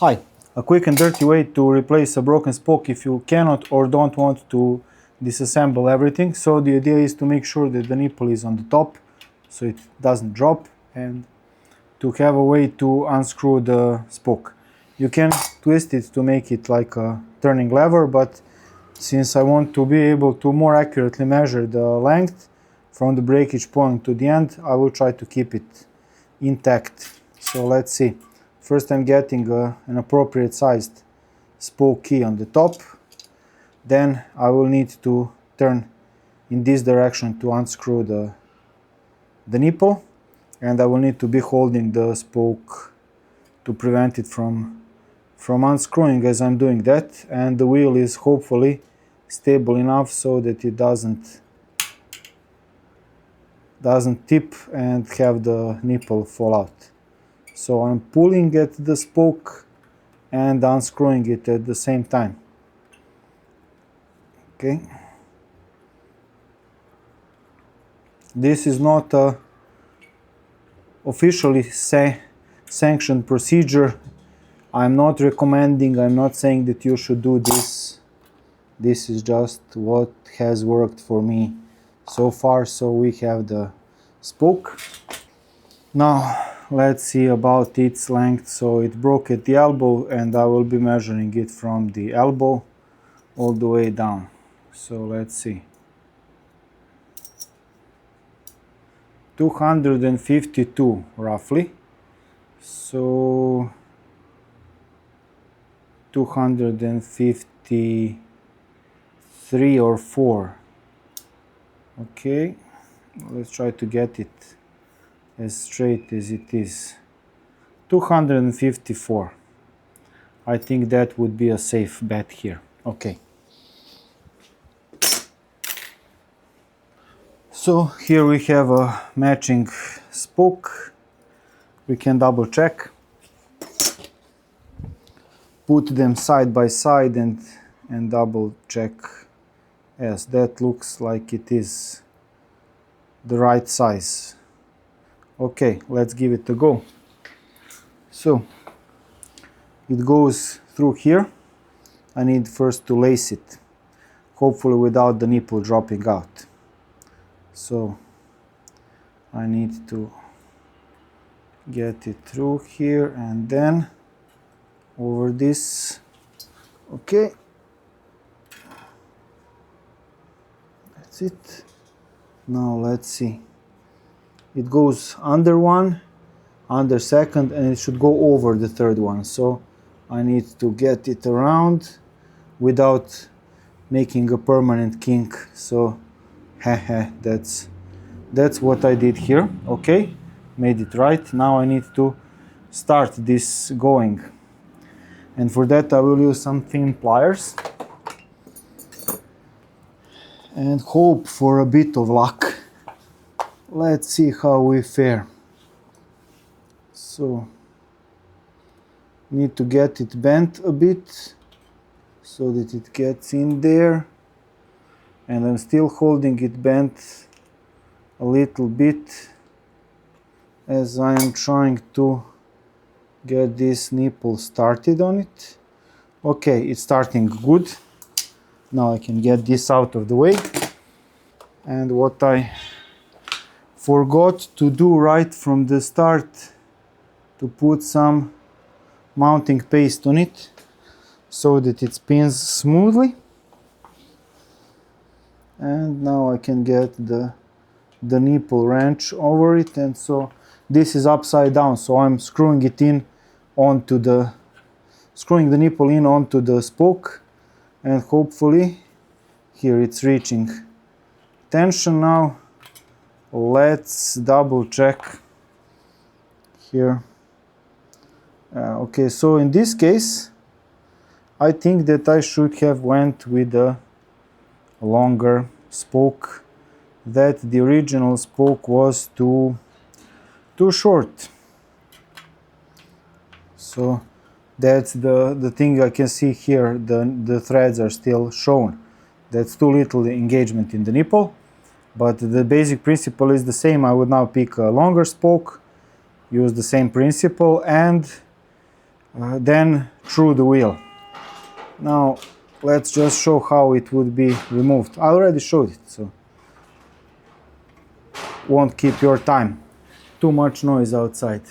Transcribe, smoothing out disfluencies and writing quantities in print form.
Hi, a quick and dirty way to replace a broken spoke if you cannot or don't want to disassemble everything. So the idea is to make sure that the nipple is on the top so it doesn't drop, and to have a way to unscrew the spoke. You can twist it to make it like a turning lever, but since I want to be able to more accurately measure the length from the breakage point to the end, I will try to keep it intact. So let's see. First I'm getting an appropriate sized spoke key on the top. Then I will need to turn in this direction to unscrew the nipple, and I will need to be holding the spoke to prevent it from unscrewing as I'm doing that, and the wheel is hopefully stable enough so that it doesn't tip and have the nipple fall out. So I'm pulling at the spoke and unscrewing it at the same time. Okay. This is not a officially sanctioned procedure. I'm not recommending, I'm not saying that you should do this. This is just what has worked for me so far. So we have the spoke. Now let's see about its length. So it broke at the elbow, and I will be measuring it from the elbow all the way down. So let's see. 252 roughly. So 253 or 4. Okay, let's try to get it as straight as it is. 254. I think that would be a safe bet here. Okay. So here we have a matching spoke. We can double check. Put them side by side and double check. Yes, that looks like it is the right size. Okay, let's give it a go. So it goes through here. I need first to lace it, hopefully without the nipple dropping out. So I need to get it through here and then over this. Okay, that's it. Now let's see. It goes under one, under second, and it should go over the third one. So I need to get it around without making a permanent kink. So that's what I did here. Okay, made it right. Now I need to start this going, and for that I will use some thin pliers and hope for a bit of luck. Let's see how we fare. So need to get it bent a bit so that it gets in there, and I'm still holding it bent a little bit as I am trying to get this nipple started on it. Okay, it's starting good. Now I can get this out of the way. And what I forgot to do right from the start, to put some mounting paste on it so that it spins smoothly. And now I can get the nipple wrench over it, and so this is upside down, so I'm screwing it in onto the nipple in onto the spoke, and hopefully here it's reaching tension now. Let's double check here. Okay, so in this case I think that I should have went with a longer spoke, that the original spoke was too short. So that's the thing I can see here. The threads are still shown. That's too little engagement in the nipple, but the basic principle is the same. I would now pick a longer spoke, use the same principle, and then through the wheel. Now let's just show how it would be removed. I already showed it, so won't keep your time. Too much noise outside.